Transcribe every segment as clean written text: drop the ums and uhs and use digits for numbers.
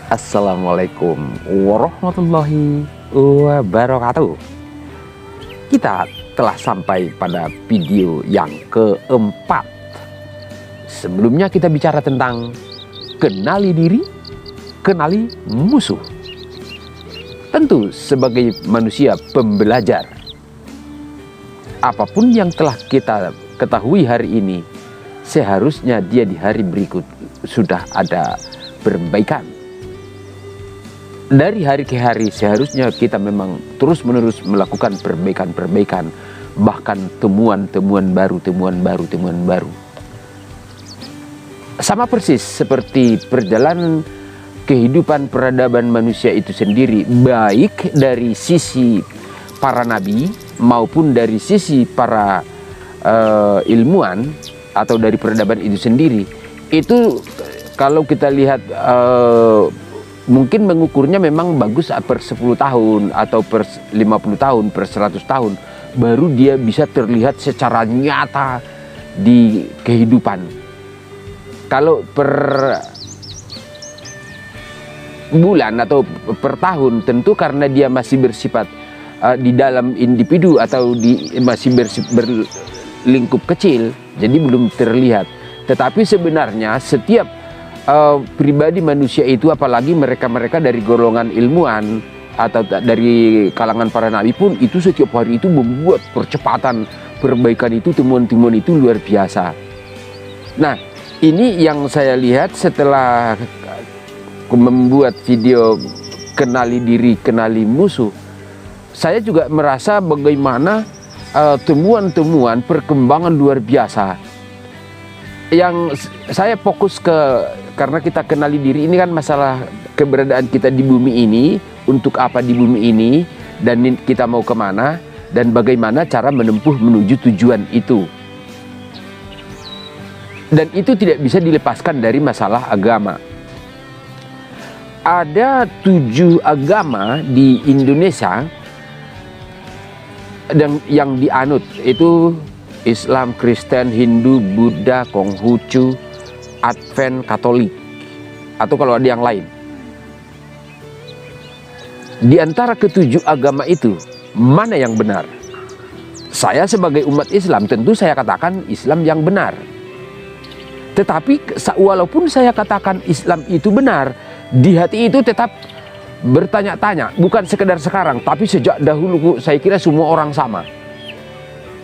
Assalamualaikum warahmatullahi wabarakatuh. Kita telah sampai pada video yang keempat. Sebelumnya kita bicara tentang kenali diri, kenali musuh. Tentu sebagai manusia pembelajar, apapun yang telah kita ketahui hari ini, seharusnya dia di hari berikut sudah ada perbaikan. Dari hari ke hari seharusnya kita memang terus-menerus melakukan perbaikan-perbaikan, bahkan temuan-temuan baru. Sama persis seperti perjalanan kehidupan peradaban manusia itu sendiri, baik dari sisi para nabi maupun dari sisi para ilmuwan atau dari peradaban itu sendiri. Itu kalau kita lihat mungkin mengukurnya memang bagus per 10 tahun atau per 50 tahun, per 100 tahun baru dia bisa terlihat secara nyata di kehidupan. Kalau per bulan atau per tahun tentu karena dia masih bersifat di dalam individu atau masih berlingkup kecil, jadi belum terlihat. Tetapi sebenarnya setiap pribadi manusia itu, apalagi mereka-mereka dari golongan ilmuwan atau dari kalangan para nabi pun, itu setiap hari itu membuat percepatan perbaikan itu, temuan-temuan itu luar biasa. Nah, ini yang saya lihat setelah membuat video kenali diri, kenali musuh. Saya juga merasa bagaimana temuan-temuan perkembangan luar biasa. Yang saya fokus karena kita kenali diri ini kan masalah keberadaan kita di bumi ini, untuk apa di bumi ini, dan kita mau kemana, dan bagaimana cara menempuh menuju tujuan itu. Dan itu tidak bisa dilepaskan dari masalah agama. Ada 7 agama di Indonesia yang dianut, itu Islam, Kristen, Hindu, Buddha, Konghucu, Advent, Katolik, atau kalau ada yang lain. Di antara ke-7 agama itu, mana yang benar? Saya sebagai umat Islam tentu saya katakan Islam yang benar. Tetapi walaupun saya katakan Islam itu benar, di hati itu tetap bertanya-tanya. Bukan sekedar sekarang, tapi sejak dahulu saya kira semua orang sama.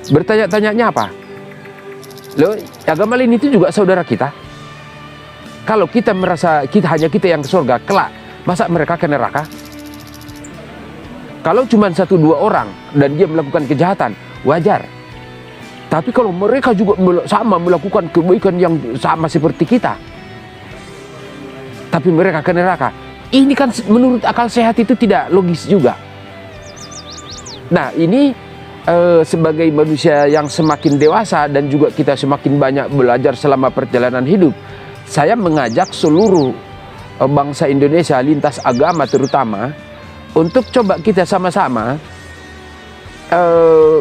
Bertanya-tanyanya apa? Loh, agama lain itu juga saudara kita. Kalau kita merasa hanya kita yang ke surga, kelak masa mereka ke neraka? Kalau cuma 1-2 orang dan dia melakukan kejahatan, wajar. Tapi kalau mereka juga sama melakukan kebaikan yang sama seperti kita, tapi mereka ke neraka, ini kan menurut akal sehat itu tidak logis juga. Nah, ini sebagai manusia yang semakin dewasa dan juga kita semakin banyak belajar selama perjalanan hidup, saya mengajak seluruh bangsa Indonesia, lintas agama terutama, untuk coba kita sama-sama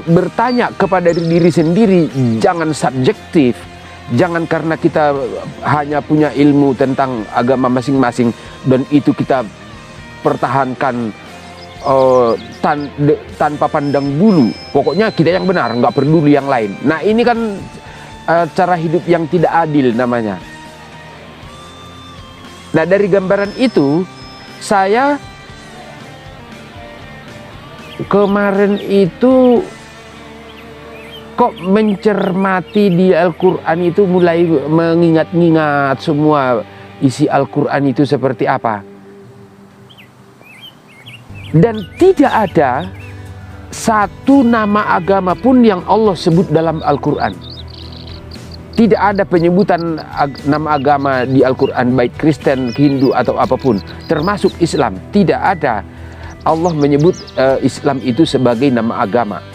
bertanya kepada diri sendiri. Jangan subjektif, jangan karena kita hanya punya ilmu tentang agama masing-masing dan itu kita pertahankan tanpa pandang bulu. Pokoknya kita yang benar, nggak peduli yang lain. Nah, ini kan cara hidup yang tidak adil namanya. Nah, dari gambaran itu saya kemarin itu kok mencermati di Al-Quran itu, mulai mengingat-ingat semua isi Al-Quran itu seperti apa. Dan tidak ada satu nama agama pun yang Allah sebut dalam Al-Quran. Tidak ada penyebutan nama agama di Al-Quran, baik Kristen, Hindu atau apapun, termasuk Islam. Tidak ada Allah menyebut Islam itu sebagai nama agama.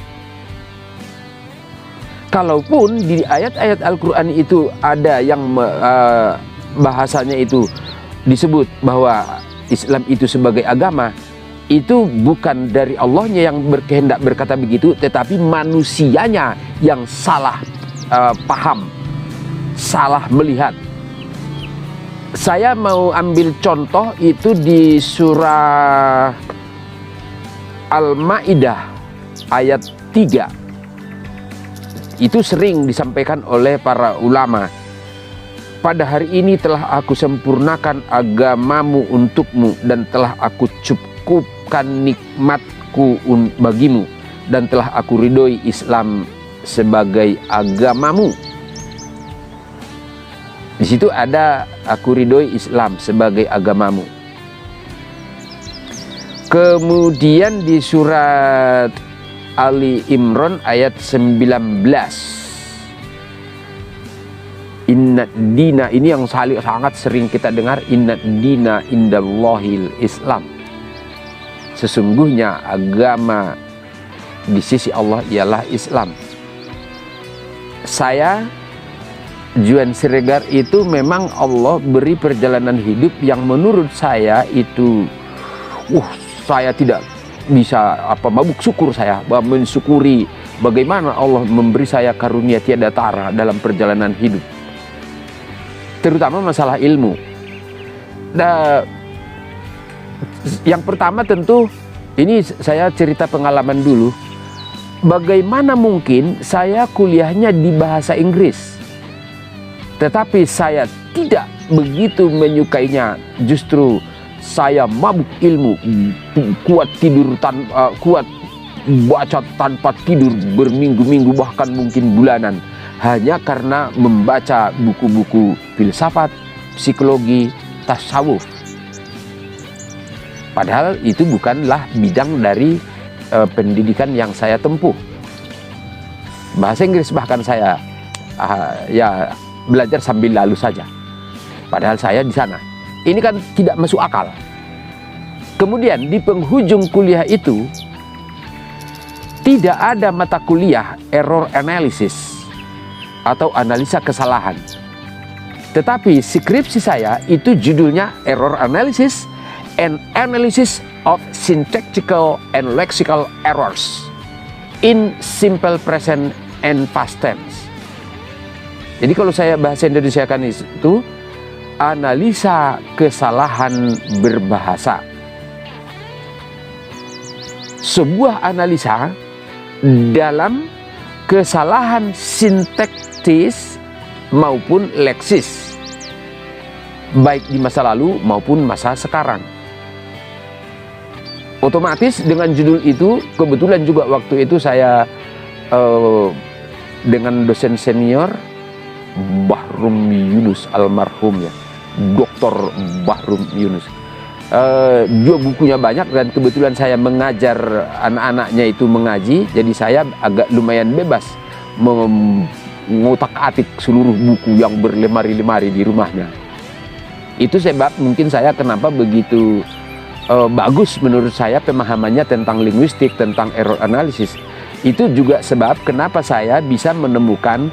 Kalaupun di ayat-ayat Al-Quran itu ada yang bahasanya itu disebut bahwa Islam itu sebagai agama, itu bukan dari Allahnya yang berkehendak berkata begitu, tetapi manusianya yang salah paham, salah melihat. Saya mau ambil contoh itu di surah Al-Maidah ayat 3. Itu sering disampaikan oleh para ulama. Pada hari ini telah aku sempurnakan agamamu untukmu, dan telah aku cukupkan nikmatku bagimu, dan telah aku ridhoi Islam sebagai agamamu. Di situ ada aku ridhoi Islam sebagai agamamu. Kemudian di surat Ali Imran ayat 19. Inna dina, ini yang sangat sering kita dengar, inna dina indallahil Islam. Sesungguhnya agama di sisi Allah ialah Islam. Saya Juan Siregar itu memang Allah beri perjalanan hidup yang menurut saya itu saya tidak bisa mabuk syukur, saya mensyukuri bagaimana Allah memberi saya karunia tiada tara dalam perjalanan hidup, terutama masalah ilmu. Yang pertama tentu ini saya cerita pengalaman dulu. Bagaimana mungkin saya kuliahnya di bahasa Inggris, tetapi saya tidak begitu menyukainya. Justru saya mabuk ilmu, kuat baca tanpa tidur berminggu-minggu, bahkan mungkin bulanan, hanya karena membaca buku-buku filsafat, psikologi, tasawuf. Padahal itu bukanlah bidang dari pendidikan yang saya tempuh. Bahasa Inggris bahkan saya belajar sambil lalu saja. Padahal saya di sana. Ini kan tidak masuk akal. Kemudian di penghujung kuliah itu tidak ada mata kuliah error analysis atau analisa kesalahan. Tetapi skripsi saya itu judulnya error analysis and analysis of syntactical and lexical errors in simple present and past tense. Jadi kalau saya bahasa Indonesia kan itu analisa kesalahan berbahasa. Sebuah analisa dalam kesalahan sintaktis maupun leksis, baik di masa lalu maupun masa sekarang. Otomatis dengan judul itu, kebetulan juga waktu itu saya dengan dosen senior Bahrum Yunus almarhum, ya, Dr. Bahrum Yunus. Dia bukunya banyak dan kebetulan saya mengajar anak-anaknya itu mengaji, jadi saya agak lumayan bebas mengotak-atik seluruh buku yang berlemari-lemari di rumahnya. Itu sebab mungkin saya kenapa begitu bagus menurut saya pemahamannya tentang linguistik, tentang error analysis. Itu juga sebab kenapa saya bisa menemukan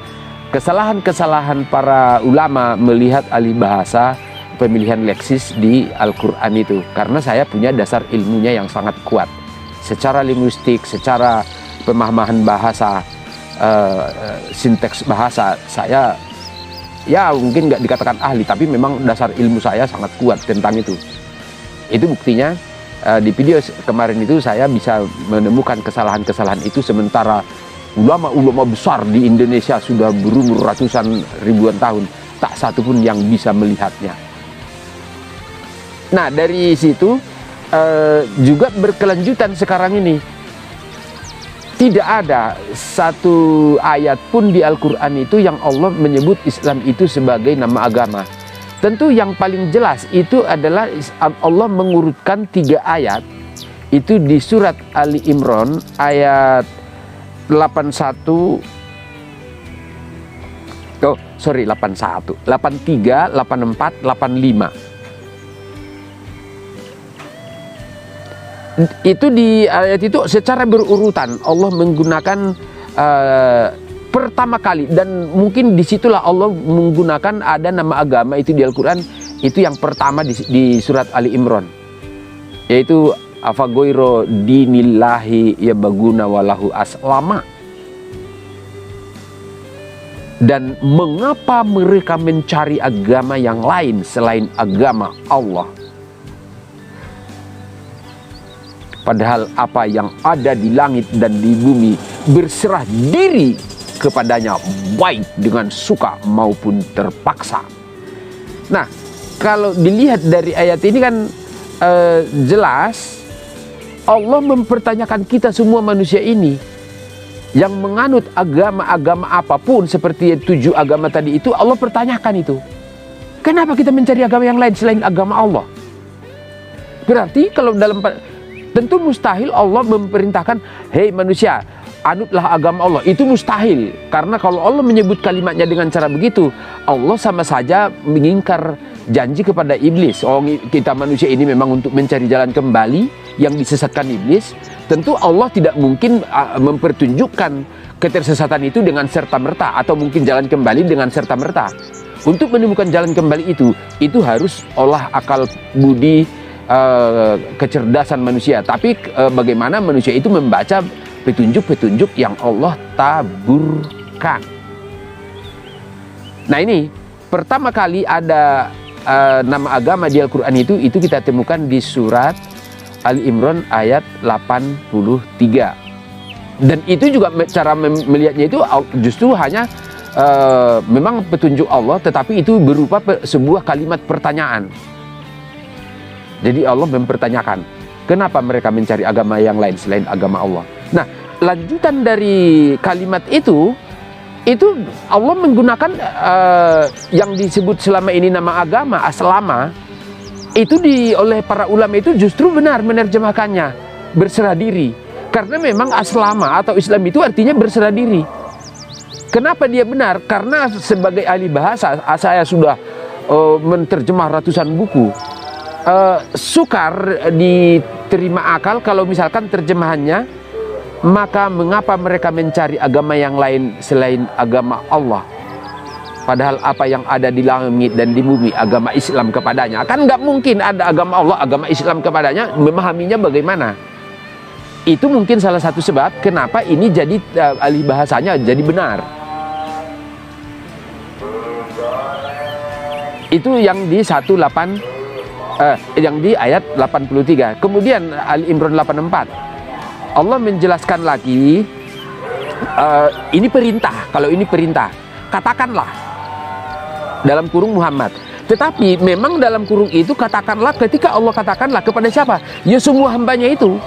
kesalahan-kesalahan para ulama melihat alih bahasa, pemilihan leksis di Al-Quran itu. Karena saya punya dasar ilmunya yang sangat kuat. Secara linguistik, secara pemahaman bahasa, sinteks bahasa, saya ya mungkin nggak dikatakan ahli, tapi memang dasar ilmu saya sangat kuat tentang itu. Itu buktinya di video kemarin itu saya bisa menemukan kesalahan-kesalahan itu, sementara ulama-ulama besar di Indonesia sudah berumur ratusan ribuan tahun, tak satu pun yang bisa melihatnya. Nah, dari situ juga berkelanjutan sekarang ini. Tidak ada satu ayat pun di Al-Quran itu yang Allah menyebut Islam itu sebagai nama agama. Tentu yang paling jelas itu adalah Allah mengurutkan 3 ayat. Itu di surat Ali Imran ayat 83, 84, 85. Itu di ayat itu secara berurutan Allah menggunakan pertama kali, dan mungkin disitulah Allah menggunakan ada nama agama itu di Al-Quran itu yang pertama di surat Ali Imran, yaitu afagoiro dinillahi ya baguna walahu aslama. Dan mengapa mereka mencari agama yang lain selain agama Allah? Padahal apa yang ada di langit dan di bumi berserah diri kepadanya, baik dengan suka maupun terpaksa. Nah, kalau dilihat dari ayat ini kan jelas Allah mempertanyakan kita semua manusia ini yang menganut agama-agama apapun seperti 7 agama tadi itu. Allah pertanyakan itu, kenapa kita mencari agama yang lain selain agama Allah? Berarti kalau tentu mustahil Allah memerintahkan, hei manusia, anutlah agama Allah. Itu mustahil, karena kalau Allah menyebut kalimatnya dengan cara begitu, Allah sama saja mengingkar janji kepada iblis. Oh, kita manusia ini memang untuk mencari jalan kembali yang disesatkan iblis. Tentu Allah tidak mungkin mempertunjukkan ketersesatan itu dengan serta-merta, atau mungkin jalan kembali dengan serta-merta. Untuk menemukan jalan kembali itu harus olah akal budi, kecerdasan manusia. Tapi bagaimana manusia itu membaca petunjuk-petunjuk yang Allah taburkan. Nah, ini pertama kali ada nama agama di Al-Quran itu kita temukan di surat Ali Imran ayat 83. Dan itu juga cara melihatnya itu justru hanya memang petunjuk Allah, tetapi itu berupa sebuah kalimat pertanyaan. Jadi Allah mempertanyakan, kenapa mereka mencari agama yang lain selain agama Allah? Nah, lanjutan dari kalimat itu Allah menggunakan yang disebut selama ini nama agama, aslama. Itu oleh para ulama itu justru benar menerjemahkannya berserah diri. Karena memang aslama atau Islam itu artinya berserah diri. Kenapa dia benar? Karena sebagai ahli bahasa, saya sudah menerjemah ratusan buku. Sukar diterima akal kalau misalkan terjemahannya, maka mengapa mereka mencari agama yang lain selain agama Allah? Padahal apa yang ada di langit dan di bumi agama Islam kepadanya. Kan nggak mungkin ada agama Allah, agama Islam kepadanya. Memahaminya bagaimana? Itu mungkin salah satu sebab kenapa ini jadi ahli bahasanya jadi benar. Itu yang di yang di ayat 83. Kemudian Ali Imran 84. Allah menjelaskan lagi, ini perintah. Kalau ini perintah, katakanlah dalam kurung Muhammad. Tetapi memang dalam kurung itu katakanlah, ketika Allah katakanlah kepada siapa? Ya semua hambanya itu.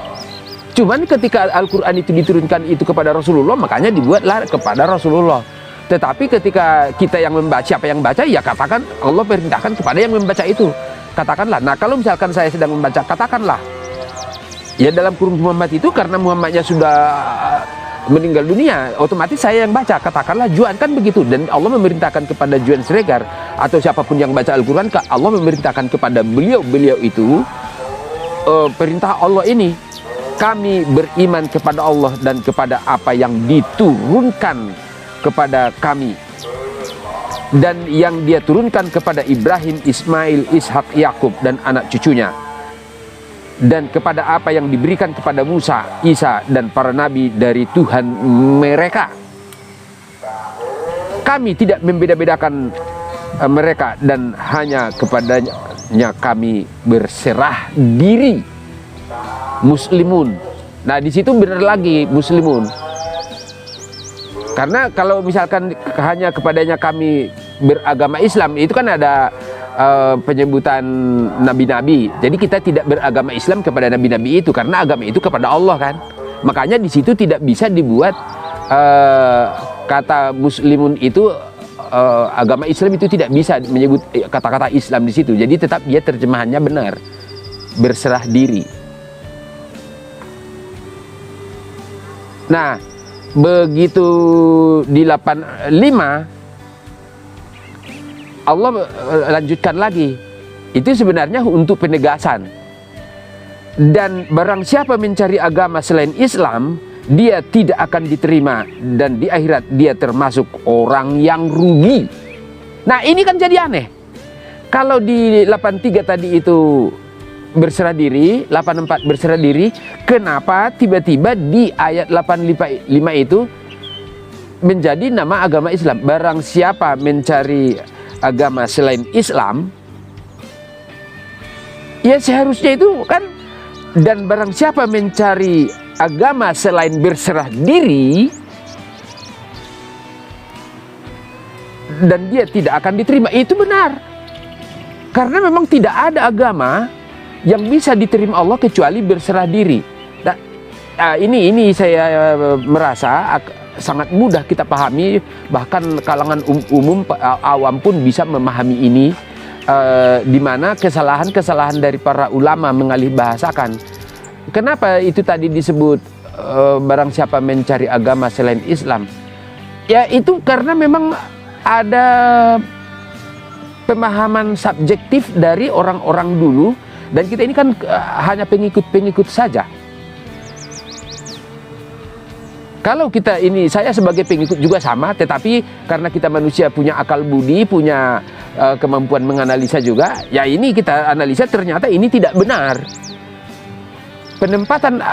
Cuman ketika Al-Quran itu diturunkan itu kepada Rasulullah, makanya dibuatlah kepada Rasulullah. Tetapi ketika kita yang membaca, siapa yang baca, ya katakan Allah perintahkan kepada yang membaca itu. Katakanlah. Nah, kalau misalkan saya sedang membaca, katakanlah. Ya dalam kurung Muhammad itu karena Muhammadnya sudah meninggal dunia, otomatis saya yang baca. Katakanlah Juan, kan begitu. Dan Allah memerintahkan kepada Juan Sregar atau siapapun yang baca Al-Quran, Allah memerintahkan kepada beliau itu perintah Allah ini, kami beriman kepada Allah dan kepada apa yang diturunkan kepada kami dan yang dia turunkan kepada Ibrahim, Ismail, Ishak, Yakub dan anak cucunya, dan kepada apa yang diberikan kepada Musa, Isa dan para nabi dari Tuhan mereka. Kami tidak membeda-bedakan mereka dan hanya kepadanya kami berserah diri. Muslimun. Nah, di situ benar lagi muslimun. Karena kalau misalkan hanya kepadanya kami beragama Islam, itu kan ada penyebutan nabi-nabi. Jadi kita tidak beragama Islam kepada nabi-nabi itu, karena agama itu kepada Allah kan. Makanya di situ tidak bisa dibuat kata muslimun itu, agama Islam itu tidak bisa menyebut kata-kata Islam di situ. Jadi tetap dia terjemahannya benar, berserah diri. Nah, begitu di 85 Allah lanjutkan lagi. Itu sebenarnya untuk penegasan. Dan barang siapa mencari agama selain Islam, dia tidak akan diterima, dan di akhirat dia termasuk orang yang rugi. Nah, ini kan jadi aneh. Kalau di 83 tadi itu berserah diri, 84 berserah diri, kenapa tiba-tiba di ayat 85 itu menjadi nama agama Islam. Barang siapa mencari agama selain Islam, ya seharusnya itu kan. Dan barang siapa mencari agama selain berserah diri, dan dia tidak akan diterima. Itu benar. Karena memang tidak ada agama yang bisa diterima Allah kecuali berserah diri. Ini saya merasa sangat mudah kita pahami, bahkan kalangan umum awam pun bisa memahami ini, di mana kesalahan-kesalahan dari para ulama mengalih bahasakan. Kenapa itu tadi disebut barang siapa mencari agama selain Islam? Ya itu karena memang ada pemahaman subjektif dari orang-orang dulu, dan kita ini kan hanya pengikut-pengikut saja. Kalau kita ini, saya sebagai pengikut juga sama, tetapi karena kita manusia punya akal budi, punya kemampuan menganalisa juga, ya ini kita analisa ternyata ini tidak benar. Penempatan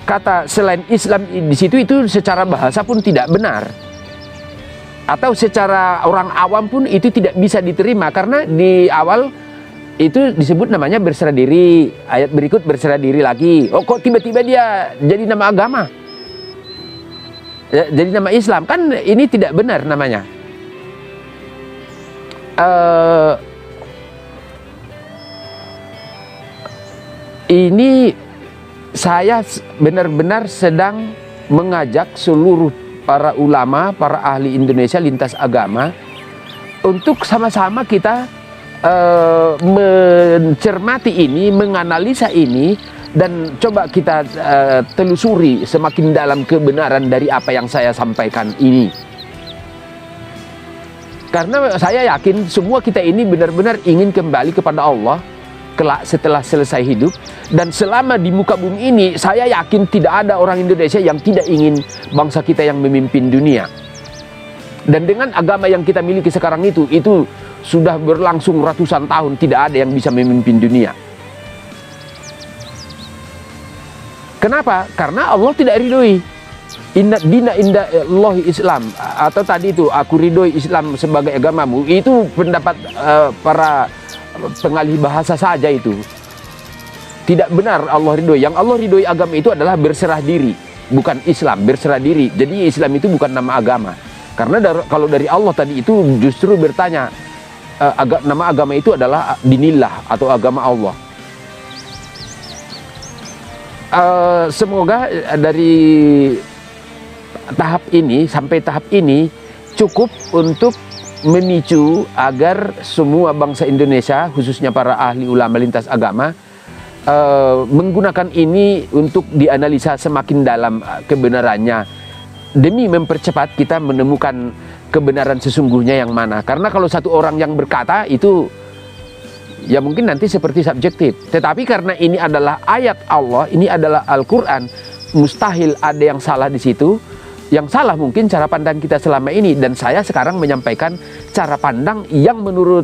kata selain Islam di situ itu secara bahasa pun tidak benar. Atau secara orang awam pun itu tidak bisa diterima, karena di awal itu disebut namanya berserah diri, ayat berikut berserah diri lagi. Oh kok tiba-tiba dia jadi nama agama? Jadi nama Islam, kan ini tidak benar namanya. Ini saya benar-benar sedang mengajak seluruh para ulama, para ahli Indonesia lintas agama untuk sama-sama kita mencermati ini, menganalisa ini, dan coba kita telusuri semakin dalam kebenaran dari apa yang saya sampaikan ini. Karena saya yakin semua kita ini benar-benar ingin kembali kepada Allah kelak setelah selesai hidup. Dan selama di muka bumi ini, saya yakin tidak ada orang Indonesia yang tidak ingin bangsa kita yang memimpin dunia. Dan dengan agama yang kita miliki sekarang itu sudah berlangsung ratusan tahun, tidak ada yang bisa memimpin dunia. Kenapa? Karena Allah tidak ridhoi. Inna dina inda Allahi Islam, atau tadi itu aku ridhoi Islam sebagai agamamu, itu pendapat para pengalih bahasa saja itu. Tidak benar Allah ridhoi. Yang Allah ridhoi agama itu adalah berserah diri, bukan Islam, berserah diri. Jadi Islam itu bukan nama agama. Karena kalau dari Allah tadi itu justru bertanya, nama agama itu adalah dinillah atau agama Allah. Semoga dari tahap ini sampai tahap ini cukup untuk memicu agar semua bangsa Indonesia, khususnya para ahli ulama lintas agama, menggunakan ini untuk dianalisa semakin dalam kebenarannya, demi mempercepat kita menemukan kebenaran sesungguhnya yang mana. Karena kalau satu orang yang berkata itu, ya mungkin nanti seperti subjektif. Tetapi karena ini adalah ayat Allah, ini adalah Al-Quran, mustahil ada yang salah di situ. Yang salah mungkin cara pandang kita selama ini. Dan saya sekarang menyampaikan cara pandang yang menurut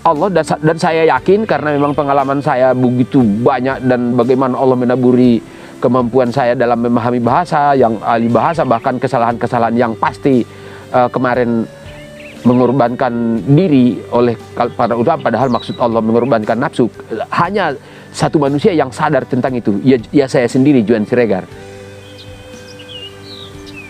Allah. Dan saya yakin karena memang pengalaman saya begitu banyak, dan bagaimana Allah menaburi kemampuan saya dalam memahami bahasa, yang ahli bahasa, bahkan kesalahan-kesalahan yang pasti kemarin mengorbankan diri oleh para ulama, padahal maksud Allah mengorbankan nafsu. Hanya satu manusia yang sadar tentang itu, ya saya sendiri, Juan Siregar.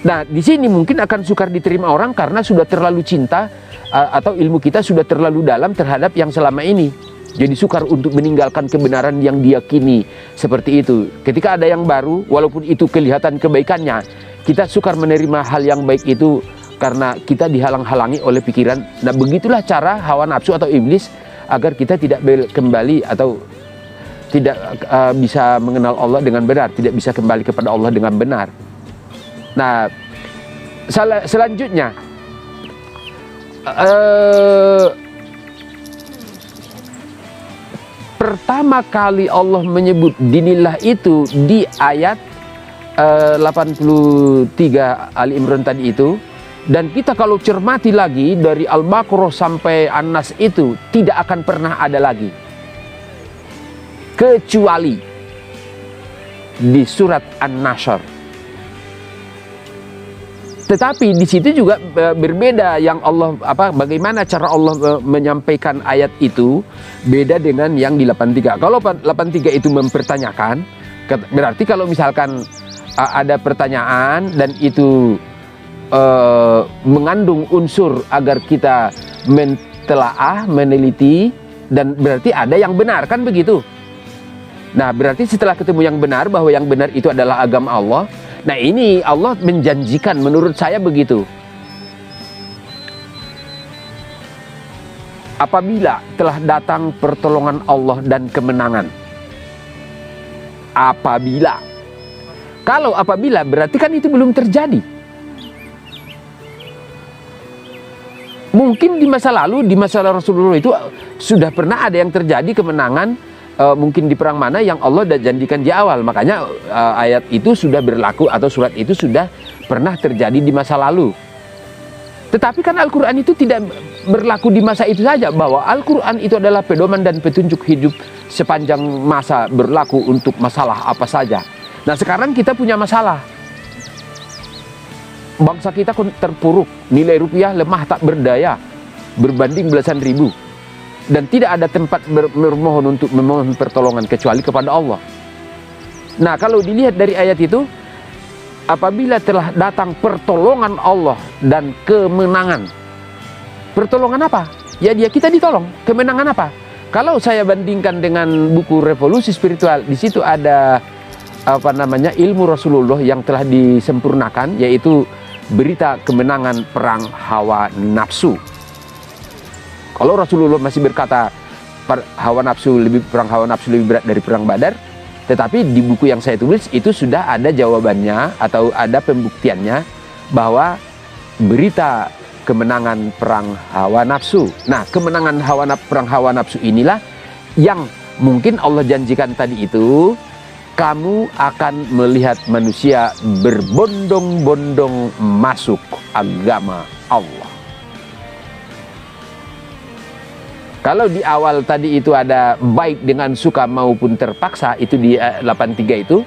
Nah, di sini mungkin akan sukar diterima orang karena sudah terlalu cinta, atau ilmu kita sudah terlalu dalam terhadap yang selama ini. Jadi sukar untuk meninggalkan kebenaran yang diyakini seperti itu. Ketika ada yang baru, walaupun itu kelihatan kebaikannya, kita sukar menerima hal yang baik itu karena kita dihalang-halangi oleh pikiran. Nah, begitulah cara hawa nafsu atau iblis agar kita tidak kembali atau tidak bisa mengenal Allah dengan benar, tidak bisa kembali kepada Allah dengan benar. Nah, selanjutnya pertama kali Allah menyebut dinillah itu di ayat 83 Ali Imran tadi itu. Dan kita kalau cermati lagi dari Al-Baqarah sampai An-Nas itu tidak akan pernah ada lagi, kecuali di surat An-Nasr. Tetapi di situ juga berbeda yang Allah bagaimana cara Allah menyampaikan ayat itu beda dengan yang di 83. Kalau 83 itu mempertanyakan, berarti kalau misalkan ada pertanyaan dan itu mengandung unsur agar kita mentelaah, meneliti, dan berarti ada yang benar, kan begitu. Nah, berarti setelah ketemu yang benar, bahwa yang benar itu adalah agama Allah. Nah, ini Allah menjanjikan, menurut saya begitu. Apabila telah datang pertolongan Allah dan kemenangan. Apabila. Kalau apabila, berarti kan itu belum terjadi. Mungkin di masa lalu, di masa Rasulullah itu sudah pernah ada yang terjadi kemenangan, mungkin di perang mana yang Allah sudah janjikan di awal. Makanya ayat itu sudah berlaku atau surat itu sudah pernah terjadi di masa lalu. Tetapi kan Al-Quran itu tidak berlaku di masa itu saja, bahwa Al-Quran itu adalah pedoman dan petunjuk hidup sepanjang masa, berlaku untuk masalah apa saja. Nah, sekarang kita punya masalah. Bangsa kita terpuruk, nilai rupiah lemah tak berdaya berbanding belasan ribu. Dan tidak ada tempat bermohon untuk memohon pertolongan kecuali kepada Allah. Nah, kalau dilihat dari ayat itu, apabila telah datang pertolongan Allah dan kemenangan. Pertolongan apa? Ya dia kita ditolong. Kemenangan apa? Kalau saya bandingkan dengan buku Revolusi Spiritual, di situ ada ilmu Rasulullah yang telah disempurnakan, yaitu berita kemenangan perang hawa nafsu. Kalau Rasulullah masih berkata perang hawa nafsu lebih berat dari perang Badar, tetapi di buku yang saya tulis itu sudah ada jawabannya atau ada pembuktiannya bahwa berita kemenangan perang hawa nafsu. Nah, kemenangan perang hawa nafsu inilah yang mungkin Allah janjikan tadi itu, kamu akan melihat manusia berbondong-bondong masuk agama Allah. Kalau di awal tadi itu ada baik dengan suka maupun terpaksa, itu di 83 itu.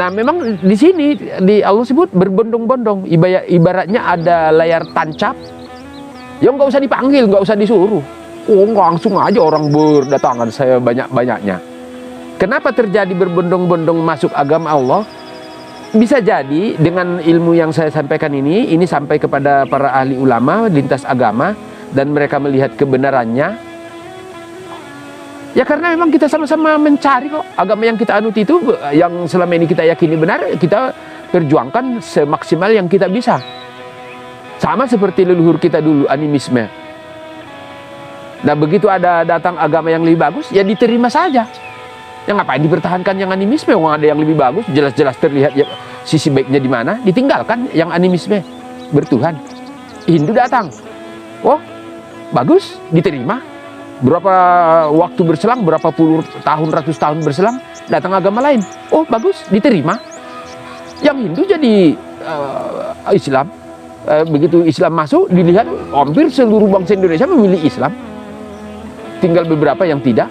Nah, memang di sini di Allah sebut berbondong-bondong, ibaratnya ada layar tancap. Ya nggak usah dipanggil, nggak usah disuruh. Oh, langsung aja orang berdatangan saya banyak-banyaknya. Kenapa terjadi berbondong-bondong masuk agama Allah? Bisa jadi dengan ilmu yang saya sampaikan ini sampai kepada para ahli ulama lintas agama, dan mereka melihat kebenarannya. Ya karena memang kita sama-sama mencari kok. Agama yang kita anut itu, yang selama ini kita yakini benar, kita perjuangkan semaksimal yang kita bisa. Sama seperti leluhur kita dulu, animisme. Nah, begitu ada datang agama yang lebih bagus, ya diterima saja. Ya ngapain dipertahankan yang animisme? Wong ada yang lebih bagus, jelas-jelas terlihat ya, sisi baiknya di mana, ditinggalkan yang animisme bertuhan. Hindu datang, oh bagus, diterima. Berapa waktu berselang, berapa puluh tahun, ratus tahun berselang, datang agama lain, oh bagus, diterima. Yang Hindu jadi Islam. Begitu Islam masuk, dilihat hampir seluruh bangsa Indonesia memilih Islam. Tinggal beberapa yang tidak.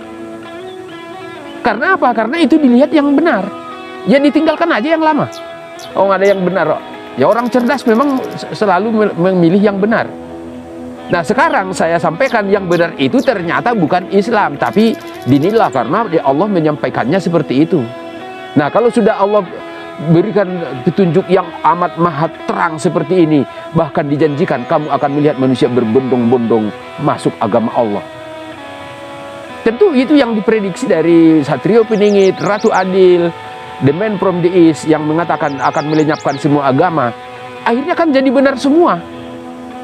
Karena apa? Karena itu dilihat yang benar. Ya ditinggalkan aja yang lama. Oh, nggak ada yang benar. Ya orang cerdas memang selalu memilih yang benar. Nah, sekarang saya sampaikan yang benar itu ternyata bukan Islam, tapi dinilai karena Allah menyampaikannya seperti itu. Nah, kalau sudah Allah berikan petunjuk yang amat maha terang seperti ini, bahkan dijanjikan kamu akan melihat manusia berbondong-bondong masuk agama Allah. Tentu itu yang diprediksi dari Satrio Piningit, Ratu Adil, The Man from the East yang mengatakan akan melenyapkan semua agama. Akhirnya kan jadi benar semua.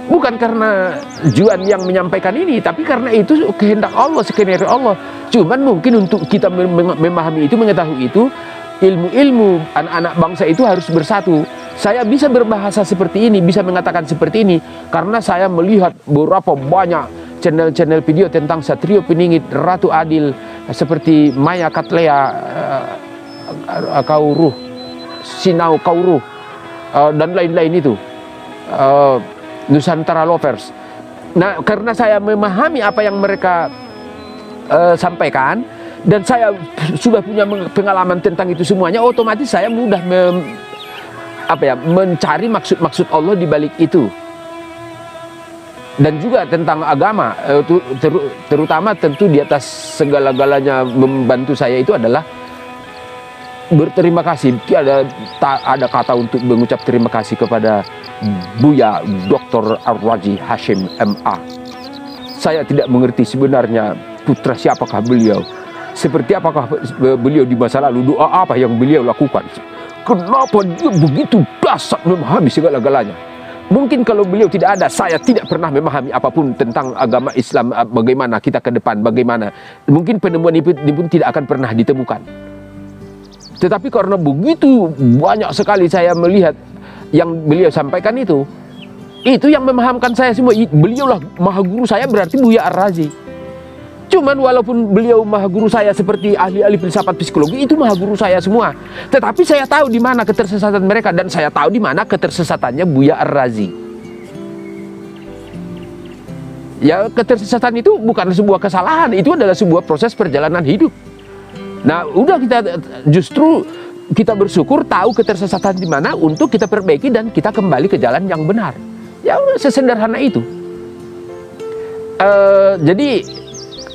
Bukan karena Juan yang menyampaikan ini, tapi karena itu kehendak Allah, skenario Allah. Cuman mungkin untuk kita memahami itu, mengetahui itu, ilmu-ilmu anak-anak bangsa itu harus bersatu. Saya bisa berbahasa seperti ini, bisa mengatakan seperti ini, karena saya melihat berapa banyak channel-channel video tentang Satrio Piningit, Ratu Adil, seperti Maya Katlea Kauruh, Sinau Kauruh, dan lain-lain itu, Nusantara Lovers. Nah, karena saya memahami apa yang mereka sampaikan, dan saya sudah punya pengalaman tentang itu semuanya, otomatis saya mudah mencari maksud-maksud Allah di balik itu. Dan juga tentang agama, terutama tentu di atas segala-galanya membantu saya itu adalah berterima kasih. Tak ada kata untuk mengucap terima kasih kepada Buya Dr. Ar-Raji Hashim MA. Saya tidak mengerti sebenarnya putra siapakah beliau, seperti apakah beliau di masa lalu, doa apa yang beliau lakukan, kenapa dia begitu dasar memahami segala-galanya. Mungkin kalau beliau tidak ada, saya tidak pernah memahami apapun tentang agama Islam, bagaimana kita ke depan, bagaimana. Mungkin penemuan ini pun tidak akan pernah ditemukan. Tetapi karena begitu banyak sekali saya melihat yang beliau sampaikan itu yang memahamkan saya semua. Beliaulah maha guru saya, berarti Buya Ar-Razi. Cuman walaupun beliau maha guru saya seperti ahli-ahli filsafat psikologi, itu maha guru saya semua. Tetapi saya tahu di mana ketersesatan mereka, dan saya tahu di mana ketersesatannya Buya Ar-Razi. Ya, ketersesatan itu bukan sebuah kesalahan, itu adalah sebuah proses perjalanan hidup. Nah, udah justru kita bersyukur tahu ketersesatan di mana untuk kita perbaiki dan kita kembali ke jalan yang benar. Ya udah, sesederhana itu. Jadi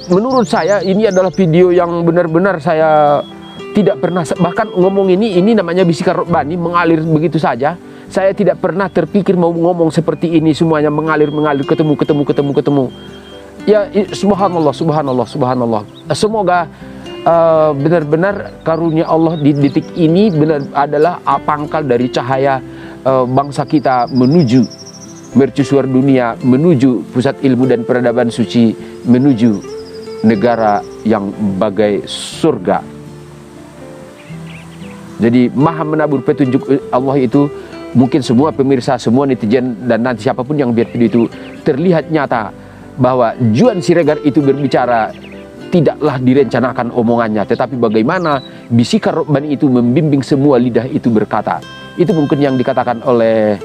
menurut saya ini adalah video yang benar-benar saya tidak pernah, bahkan ngomong ini namanya bisikan rohani, mengalir begitu saja. Saya tidak pernah terpikir mau ngomong seperti ini, semuanya mengalir, ketemu. Ya, subhanallah. Semoga benar-benar karunia Allah di detik ini benar adalah pangkal dari cahaya bangsa kita menuju mercusuar dunia, menuju pusat ilmu dan peradaban suci, menuju negara yang bagai surga. Jadi maha menabur petunjuk Allah itu, mungkin semua pemirsa, semua netizen, dan nanti siapapun yang lihat video itu, terlihat nyata bahwa Juan Siregar itu berbicara tidaklah direncanakan omongannya, tetapi bagaimana bisikan rohani itu membimbing semua lidah itu berkata. Itu mungkin yang dikatakan oleh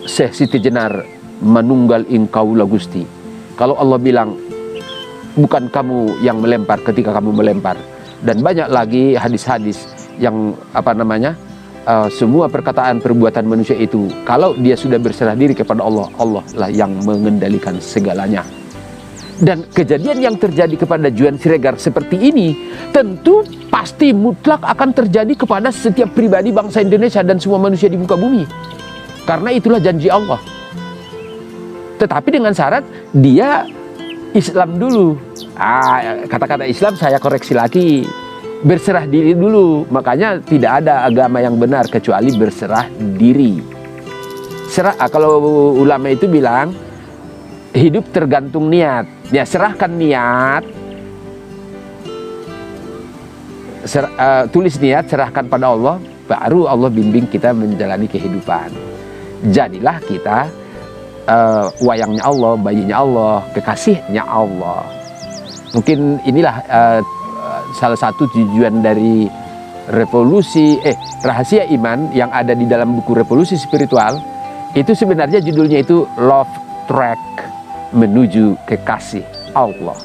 Syekh Siti Jenar, manunggal ingkau Gusti. Kalau Allah bilang, bukan kamu yang melempar ketika kamu melempar. Dan banyak lagi hadis-hadis yang semua perkataan perbuatan manusia itu, kalau dia sudah berserah diri kepada Allah, Allah lah yang mengendalikan segalanya. Dan kejadian yang terjadi kepada Juan Siregar seperti ini tentu pasti mutlak akan terjadi kepada setiap pribadi bangsa Indonesia dan semua manusia di muka bumi, karena itulah janji Allah. Tetapi dengan syarat dia Islam dulu. Kata-kata Islam saya koreksi lagi, berserah diri dulu. Makanya tidak ada agama yang benar kecuali berserah diri. Kalau ulama itu bilang hidup tergantung niat. Ya, serahkan niat, tulis niat, serahkan pada Allah, baru Allah bimbing kita menjalani kehidupan. Jadilah kita wayangnya Allah, bayinya Allah, kekasihnya Allah. Mungkin inilah salah satu tujuan dari rahasia iman yang ada di dalam buku Revolusi Spiritual. Itu sebenarnya judulnya itu Love Track, menuju kekasih Allah.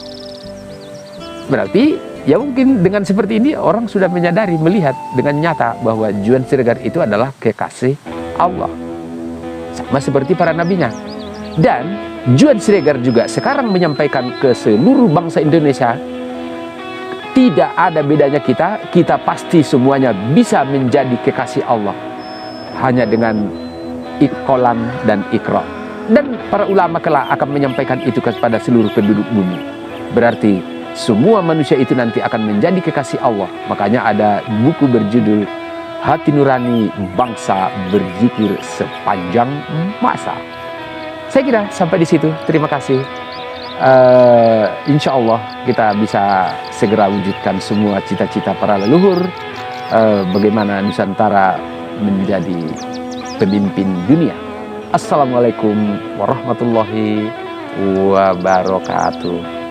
Berarti ya mungkin dengan seperti ini orang sudah menyadari, melihat dengan nyata bahwa Juan Siregar itu adalah kekasih Allah, sama seperti para nabinya. Dan Juan Siregar juga sekarang menyampaikan ke seluruh bangsa Indonesia, tidak ada bedanya kita pasti semuanya bisa menjadi kekasih Allah hanya dengan iqolan dan ikra. Dan para ulama kelak akan menyampaikan itu kepada seluruh penduduk bumi. Berarti semua manusia itu nanti akan menjadi kekasih Allah. Makanya ada buku berjudul Hati Nurani Bangsa Berzikir Sepanjang Masa. Saya kira sampai di situ. Terima kasih. Insya Allah kita bisa segera wujudkan semua cita-cita para leluhur. Bagaimana Nusantara menjadi pemimpin dunia. Assalamualaikum warahmatullahi wabarakatuh.